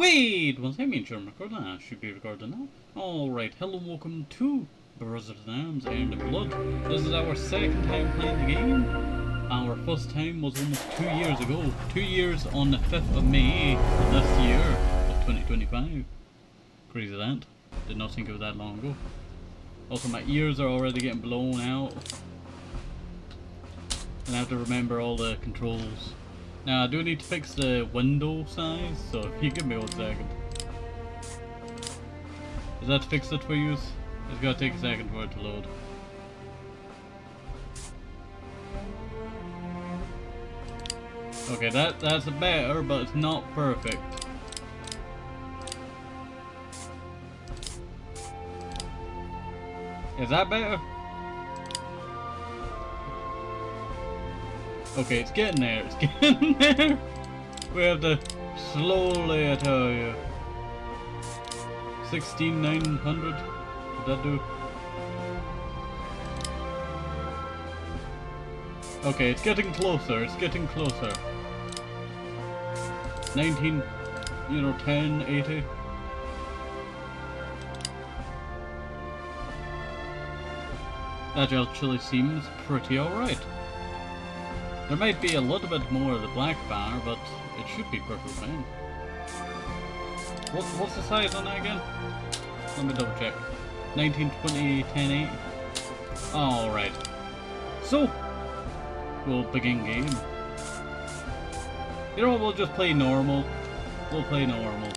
Wait! Once I mean sure recording, I should be recording now. Alright, hello and welcome to Brothers in Arms Iron and Blood. This is our second time playing the game. Our first time was almost 2 years ago. 2 years on the 5th of May of this year of 2025. Crazy that. Did not think it was that long ago. Also, my ears are already getting blown out. And I have to remember all the controls. Now I do need to fix the window size, so if you give me 1 second. Is that fix it for you? It's gonna take a second for it to load. Okay, that's better, but it's not perfect. Is that better? Okay, it's getting there, it's getting there. We have to slowly, I tell you. 16,900, did that do? Okay, it's getting closer, it's getting closer. 19, 10, 80. That actually seems pretty alright. There might be a little bit more of the black bar, but it should be perfectly fine. What's the size on that again? Let me double check. 1920 1080. Alright. So, we'll begin game. You know what, we'll just play normal. We'll play normal.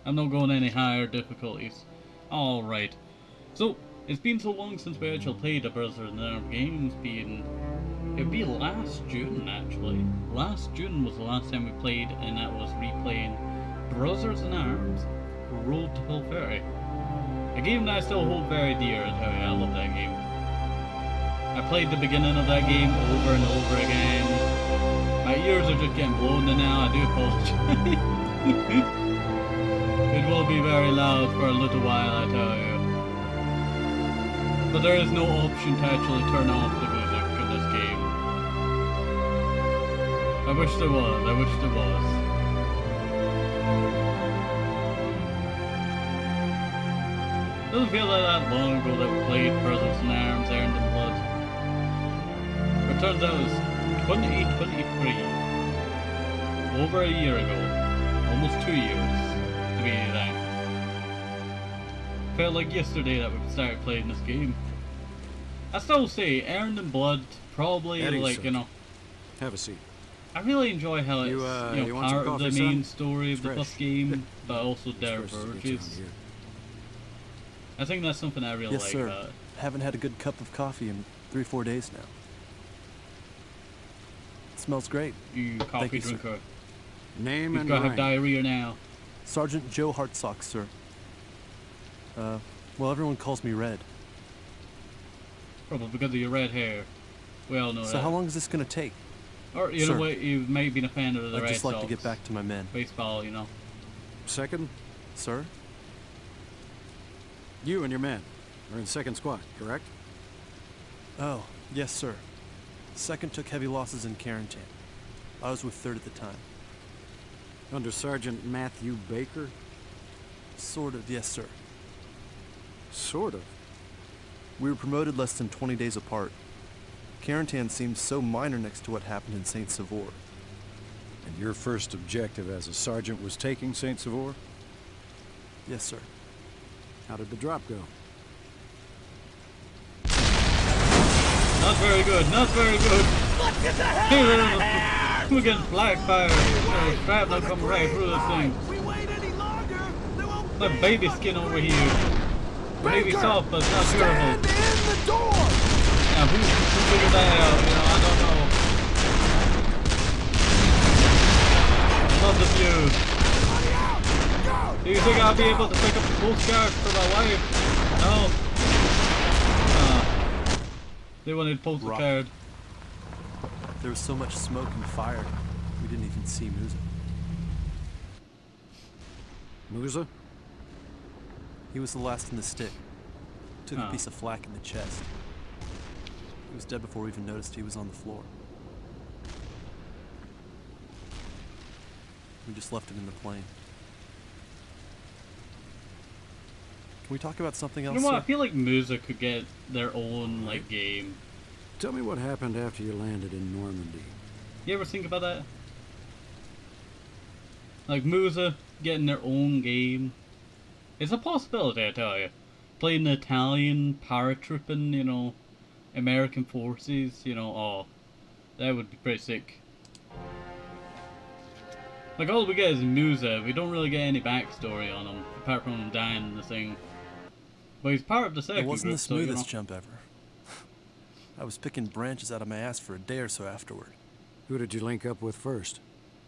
I'm not going any higher difficulties. Alright. So, it's been so long since we actually played a Brothers in Arms game. It'd be last June, actually. Last June was the last time we played, and that was replaying Brothers in Arms Road to Hill Ferry. A game that I still hold very dear, I tell you, I love that game. I played the beginning of that game over and over again. My ears are just getting blown in now, I do apologize. It will be very loud for a little while, I tell you. But there is no option to actually turn off the music in this game. I wish there was, I wish there was. Doesn't feel like that long ago that we played Brothers in Arms, Iron and Blood. It turns out it's 2023. Over a year ago. Almost 2 years, to be exact. Felt like yesterday that we started playing this game. I still say Iron and Blood, probably Eddie, like, sir. Have a seat. I really enjoy how it's you want part some of the coffee, main son? story of the Fresh. first game, but also It's fresh as it gets around diverges. here. I think that's something I really Yes, like sir. about it. Haven't had a good cup of coffee in 3-4 days now. It smells great. You coffee you, sir. drinker. Name You've and got to have rank. diarrhea now. Sergeant Joe Hartsock, sir. Well, everyone calls me Red. Probably because of your red hair. We all know So that. how long is this gonna take? Or, you know Sir. what, you might have been a fan of the I'd Red just like to Sox. get back to my men. Baseball, you know. Second, Sir? you and your men are in second squad, correct? Oh, yes, sir. Second took heavy losses in Carentan. I was with third at the time. Under Sergeant Matthew Baker? Sort of, yes, sir. Sort of. We were promoted less than 20 days apart. Carentan seems so minor next to what happened in Saint Savor. And your first objective as a sergeant was taking Saint Savor? Yes, sir. How did the drop go? Not very good, not very good. We're getting flag fire. There's shrapnel coming right through this thing. We wait any longer, there won't My baby skin over here. Maybe soft, but it's not stand durable. in the door. Now, who figured that out? You know, I don't know. I love the view. Do you think I'll be able to pick up the postcard for my wife? No. They wanted postcard. There was so much smoke and fire, we didn't even see Musa. Musa? He was the last in the stick. Took Oh. a piece of flak in the chest. He was dead before we even noticed he was on the floor. We just left him in the plane. we talk about something You else? know what? I sir? feel like Musa could get their own like game. Tell me what happened after you landed in Normandy. You ever think about that? Like Musa getting their own game. It's a possibility, I tell you. Playing the Italian paratrooping, you know, American forces, you know, oh, that would be pretty sick. Like all we get is Musa. We don't really get any backstory on him apart from him dying in the thing. But he's part of the second It wasn't group, the so, you know. smoothest jump ever. I was picking branches out of my ass for a day or so afterward. Who did you link up with first?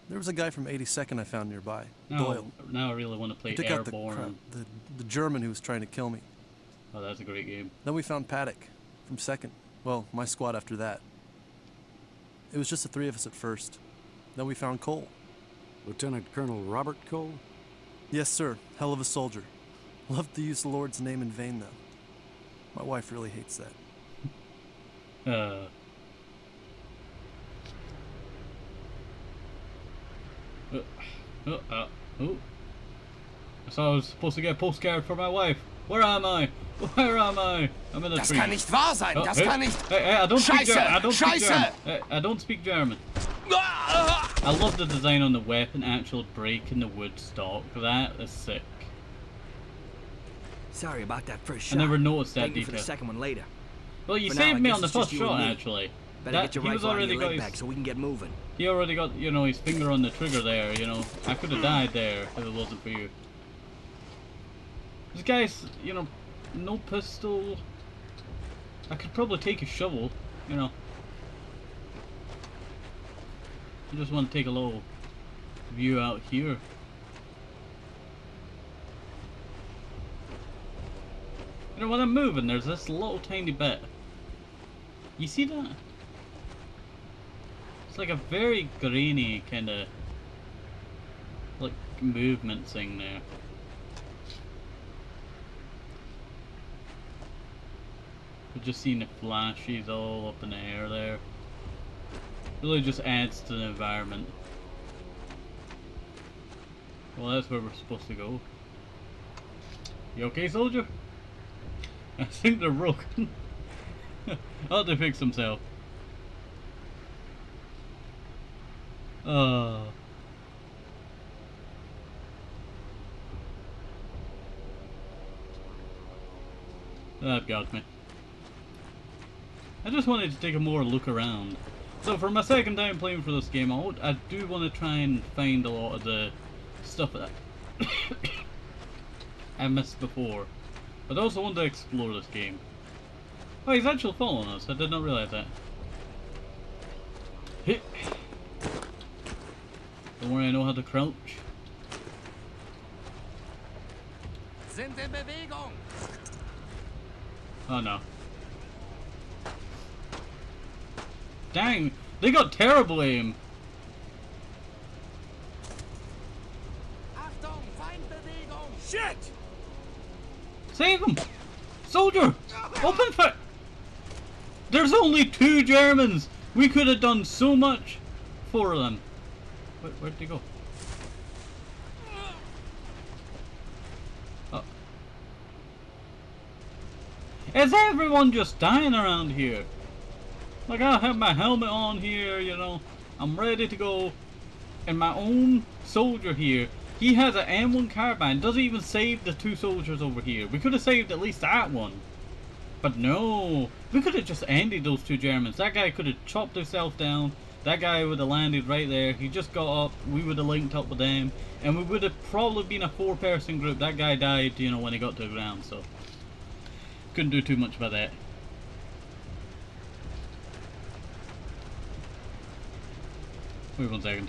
There was a guy from 82nd I found nearby, Now, Doyle. now I really want to play He took out the, Airborne. crap, the German who was trying to kill me. Oh, that's a great game. Then we found Paddock from 2nd. Well, my squad after that. It was just the 3 of us at first. Then we found Cole. Lieutenant Colonel Robert Cole? Yes, sir. Hell of a soldier. Loved to use the Lord's name in vain, though. My wife really hates that. Oh. I thought I was supposed to get a postcard for my wife. Where am I? Where am I? I'm in a Das tree. kann nicht wahr sein! Oh, Das hey, kann nicht... hey, I don't speak Scheiße! German. I don't speak Scheiße! German. I don't speak German. I love the design on the weapon actually breaking the wood stock. That is sick. Sorry about that first shot. I never noticed that Thank you for the detail. second one later. Well, you For now, saved I me guess on the it's just first you and shot me. actually. Better That, get your he was rifle out of already your got leg his, bag so we can get moving. he already got, you know, his finger on the trigger there, you know. I could have died there if it wasn't for you. This guy's, you know, no pistol. I could probably take a shovel, you know. I just want to take a little view out here. You know, when I'm moving, there's this little tiny bit. You see that? It's like a very grainy kind of like movement thing there. We're just seeing the flashes all up in the air there. Really just adds to the environment. Well, that's where we're supposed to go. You okay, soldier? I think they're broken. Oh, they fix themselves. That got me. I just wanted to take a more look around. So for my second time playing for this game, I do want to try and find a lot of the stuff that I missed before. But I also want to explore this game. Oh, he's actually following us. I did not realize that. Hit. Don't worry, I know how to crouch. Sind in Bewegung! Oh no. Dang, they got terrible aim. Achtung, Feindbewegung! Shit! Save him! Soldier! Open fire! There's only 2 Germans! We could have done so much for them. Where'd they go? Oh. Is everyone just dying around here? Like, I have my helmet on here, you know. I'm ready to go. And my own soldier here, he has an M1 carbine. Doesn't even save the 2 soldiers over here. We could have saved at least that one. But no. We could have just ended those 2 Germans. That guy could have chopped himself down. That guy would have landed right there. He just got up. We would have linked up with them. And we would have probably been a 4-person group. That guy died, you know, when he got to the ground. So, couldn't do too much about that. Wait 1 second.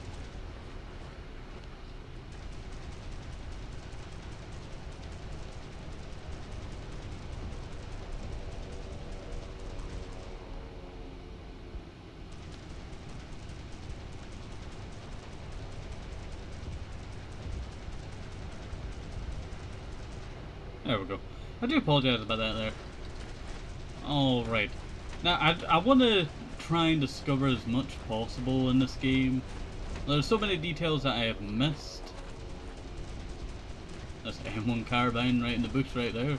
There we go. I do apologize about that there. Alright. Now, I want to try and discover as much possible in this game. There's so many details that I have missed. That's M1 carbine right in the bush right there.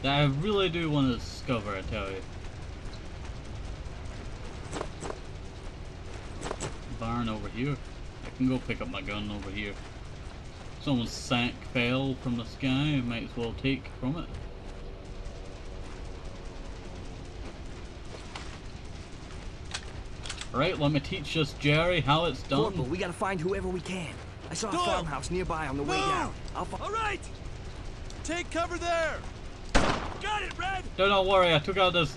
That I really do want to discover, I tell you. Barn over here. I can go pick up my gun over here. Someone's sack fell from the sky, I might as well take from it. Right, let me teach us Jerry how it's done. Corporal, we gotta find whoever we can. I saw a farmhouse nearby on the way down. All right! Take cover there! Got it, Red! Don't worry, I took out this...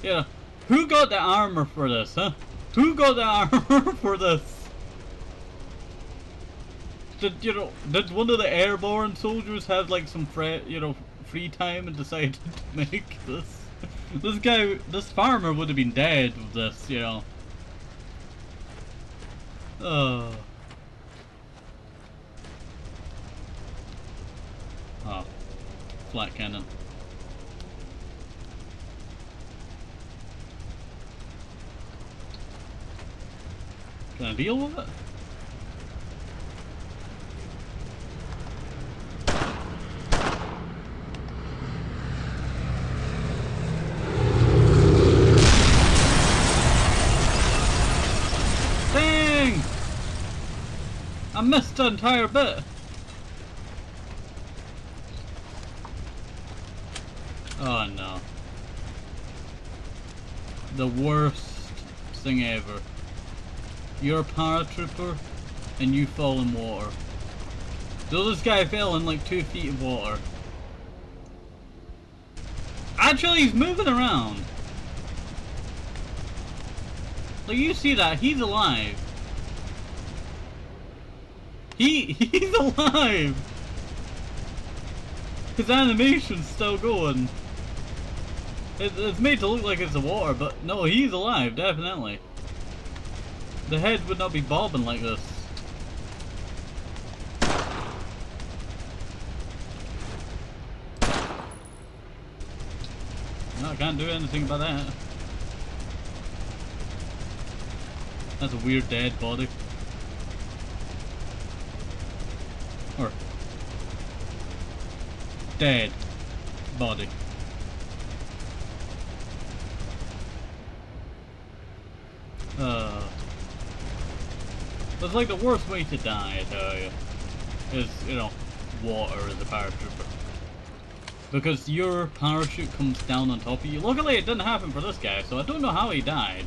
Yeah, who got the armor for this, huh? Who got the armor for this? Did one of the airborne soldiers have like some free time and decided to make this? This farmer would have been dead with this, you know. Oh, flat cannon. Can I deal with it? Dang! I missed the entire bit. Oh no. The worst thing ever. You're a paratrooper and you fall in water. So this guy fell in like 2 feet of water. Actually, he's moving around. Like, you see that? He's alive. He's alive! His animation's still going. It's made to look like it's the water, but no, he's alive, definitely. The head would not be bobbing like this. No, I can't do anything about that. That's a weird dead body. Or dead body. That's like the worst way to die, I tell you. Is, you know, water as a paratrooper. Because your parachute comes down on top of you. Luckily it didn't happen for this guy, so I don't know how he died.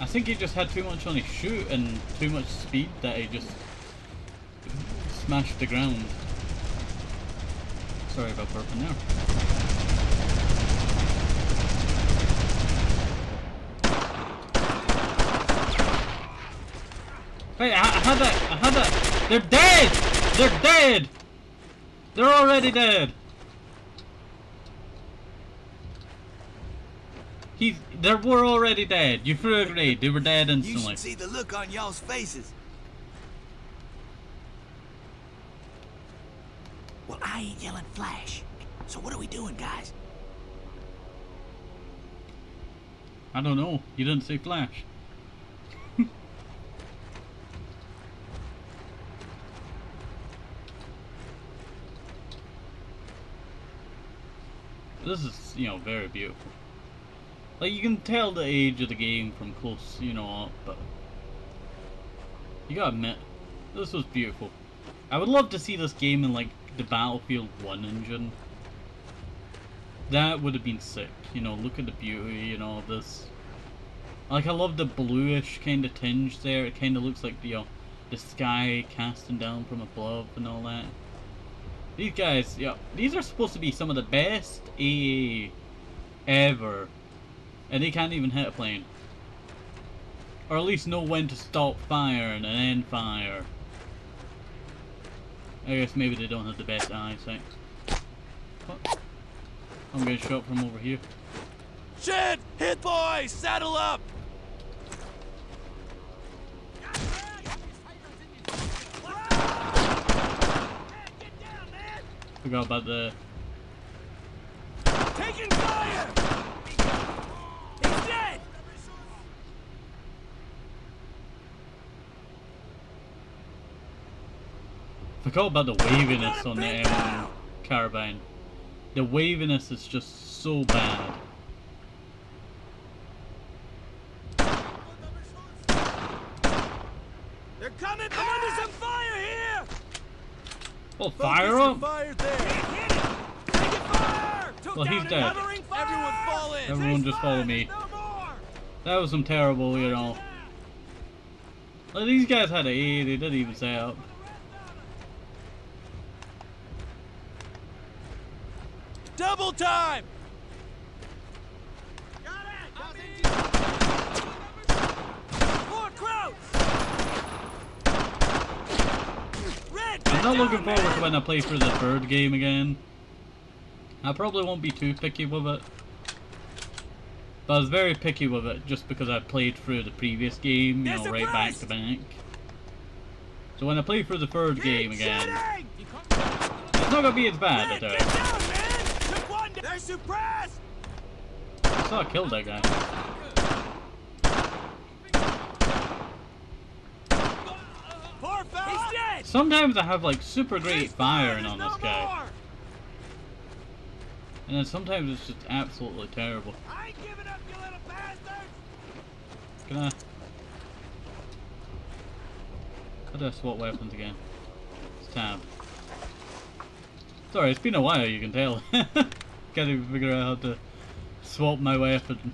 I think he just had too much on his chute and too much speed that he just smashed the ground. Sorry about burping there. Wait, I had that! They're dead! They're dead! They're already dead! They were already dead. You threw a grenade. They were dead instantly. You should see the look on y'all's faces. Well, I ain't yelling flash. So what are we doing, guys? I don't know. You didn't say flash. This is, you know, very beautiful. Like, you can tell the age of the game from close, you know, up, but you gotta admit, this was beautiful. I would love to see this game in, like, the Battlefield 1 engine. That would have been sick, you know, look at the beauty, you know, of this. Like, I love the bluish kind of tinge there. It kind of looks like, you know, the sky casting down from above and all that. These guys, yeah, these are supposed to be some of the best AA ever. And they can't even hit a plane. Or at least know when to stop firing and end fire. I guess maybe they don't have the best eyesight. What? I'm getting shot from over here. Shit! Hit boys! Saddle up! Forgot about the... Taking fire! He's dead! forgot about the waviness on the carbine. The waviness is just so bad. They're coming back! I'm under some fire here! Well, fire up! Fire there! Hit it! Take it fire! Well, he's dead. Everyone fall in! Everyone just follow me. No more! That was some terrible, you know. Like, these guys had an A, they didn't even say up. Double time! More Krauts! Red, I'm not looking forward to when I play through the third game again. I probably won't be too picky with it. But I was very picky with it just because I played through the previous game, you know, right back to back. So when I play through the third game again, it's not gonna be as bad, I doubt. They're suppressed! I saw I killed that guy. Poor fella! He's dead! Sometimes I have like super great firing on this guy. More. And then sometimes it's just absolutely terrible. I ain't giving up, you little bastards! Can I? How do I swap weapons again? It's tab. Sorry, it's been a while, you can tell. Can't even figure out how to swap my weapon.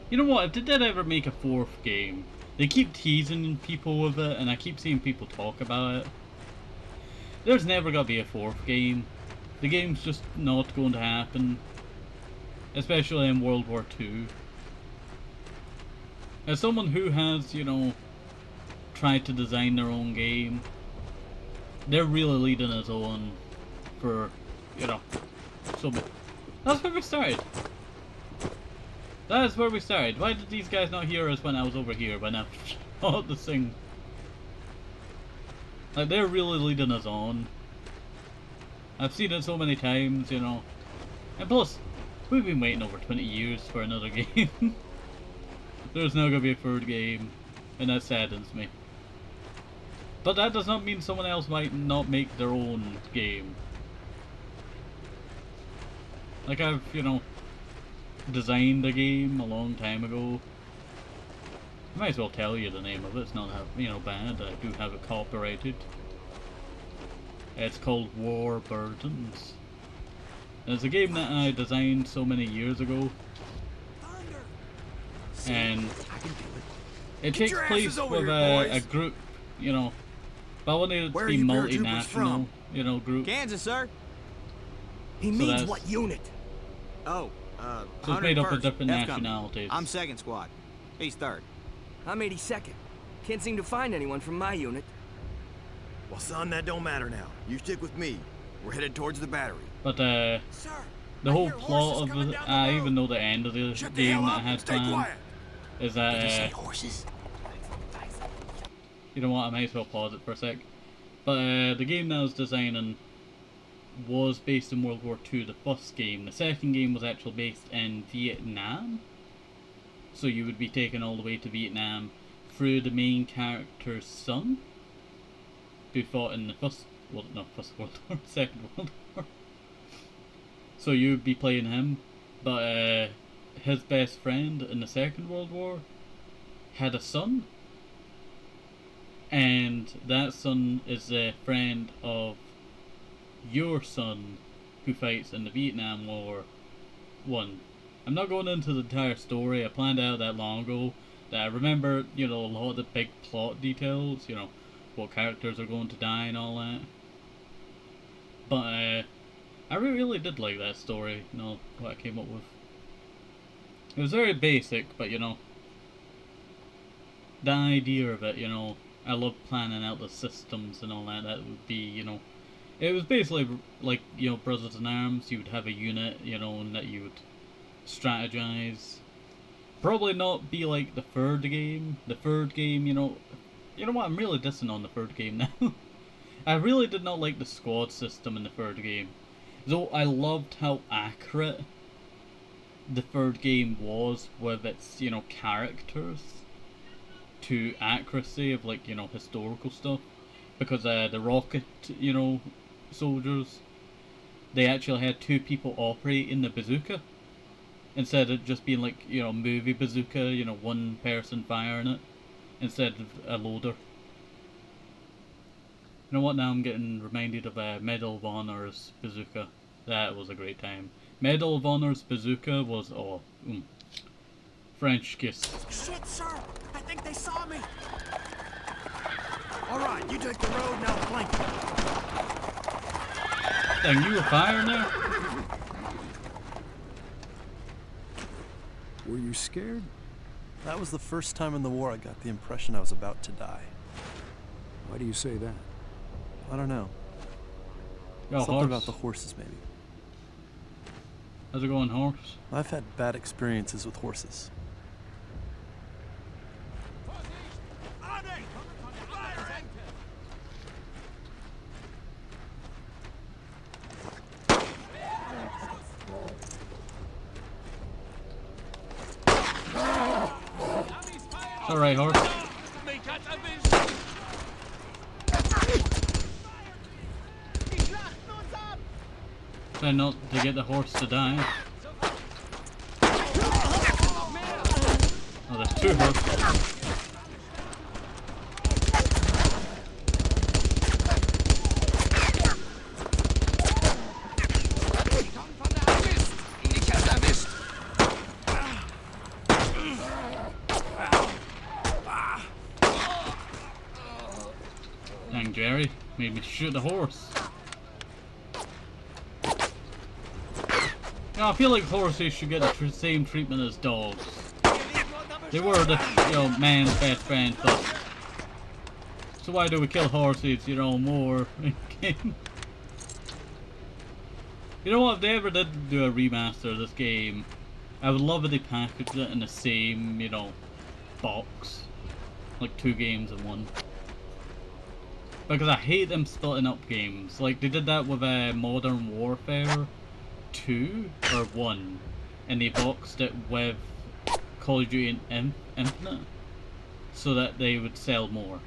You know what, if they did ever make a fourth game, they keep teasing people with it, and I keep seeing people talk about it. There's never gonna be a fourth game. The game's just not going to happen. Especially in World War II. As someone who has, you know, tried to design their own game, they're really leading us on for, you know, so that's where we started. That is where we started. Why did these guys not hear us when I was over here when I shot this thing? Like, they're really leading us on. I've seen it so many times, you know. And plus, we've been waiting over 20 years for another game. There's now gonna be a third game, and that saddens me. But that does not mean someone else might not make their own game. Like, I've, you know, designed a game a long time ago. I might as well tell you the name of it. It's not, you know, bad. I do have it copyrighted. It's called War Burdens. It's a game that I designed so many years ago. And it takes place with a group, you know, but I wanted it to be multinational, you know, group. Kansas, sir. He So means that's- what unit? Oh, So it's made up of 101st, different F Company. nationalities. I'm second squad. He's third. I'm 82nd. Can't seem to find anyone from my unit. Well, son, that don't matter now. You stick with me. We're headed towards the battery. But Sir, the I whole hear plot horses of coming the, down the road. even though the end of the Shut the game hell that I up had and stay planned quiet. is Did you say that horses? you know what, I might as well pause it for a sec. But the game that I was designing was based in World War II, the first game. The second game was actually based in Vietnam. So you would be taken all the way to Vietnam through the main character's son, who fought in the first World War, Second World War. So you would be playing him, but his best friend in the Second World War had a son, and that son is a friend of your son who fights in the Vietnam War 1. I'm not going into the entire story. I planned out that long ago that I remember, you know, a lot of the big plot details, you know, what characters are going to die and all that. But I really did like that story, you know, what I came up with. It was very basic, but you know, the idea of it, you know, I love planning out the systems and all that. That would be, you know, it was basically like, you know, Brothers in Arms. You would have a unit, you know, and that you would strategize. Probably not be like the third game. The third game, you know what, I'm really dissing on the third game now. I really did not like the squad system in the third game. Though I loved how accurate the third game was with its, you know, characters to accuracy of, like, you know, historical stuff. Because the rocket, you know, soldiers, they actually had two people operating the bazooka. Instead of just being like, you know, movie bazooka, you know, one person firing it. Instead of a loader. You know what, now I'm getting reminded of Medal of Honor's bazooka. That was a great time. Medal of Honor's bazooka was, French kiss. Shit, sir! I think they saw me! Alright, you take the road, now flank it. Dang, you were firing there? Were you scared? That was the first time in the war I got the impression I was about to die. Why do you say that? I don't know. Yo, Something horse. about the horses, maybe. How's it going, horse? I've had bad experiences with horses. Alright, horse. Try not to get the horse to die. Oh, there's two horses. Dang, Jerry, made me shoot the horse. You know, I feel like horses should get the same treatment as dogs. They were the, you know, man's best friend, but so why do we kill horses, you know, more? You know what, if they ever did do a remaster of this game, I would love if they packaged it in the same, you know, box. Like 2 games in one. Because I hate them splitting up games. Like, they did that with Modern Warfare 2 or 1, and they boxed it with Call of Duty Infinite so that they would sell more.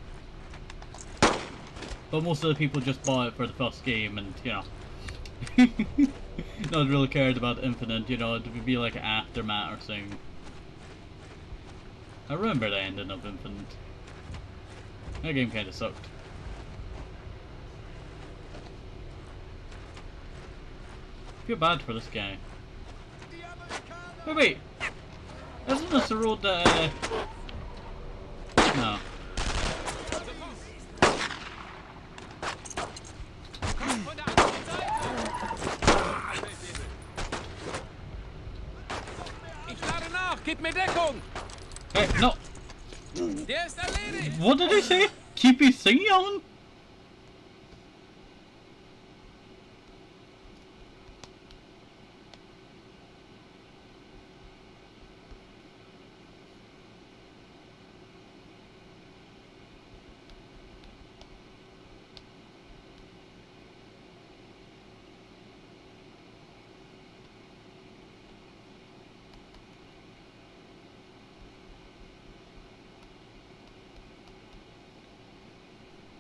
But most of the people just bought it for the first game, and you know, not really cared about Infinite. You know, it would be like an aftermath or thing. I remember the ending of Infinite. That game kind of sucked. I feel bad for this guy. Wait. Isn't this the road that, no. Gib mir Deckung! Hey, no! Der ist erledigt! What did he say? Keep his thing on?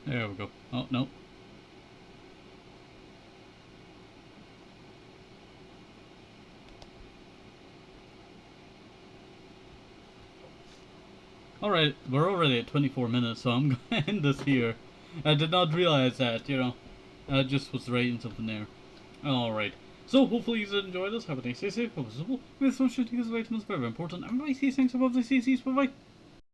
There we go. Oh, no. Alright, we're already at 24 minutes, so I'm gonna end this here. I did not realize that, you know. I just was writing something there. Alright. So, hopefully you enjoyed this. Have a nice day, safe, visible. With social things, vitamins, very important. Everybody sees things above the CCs. Bye-bye.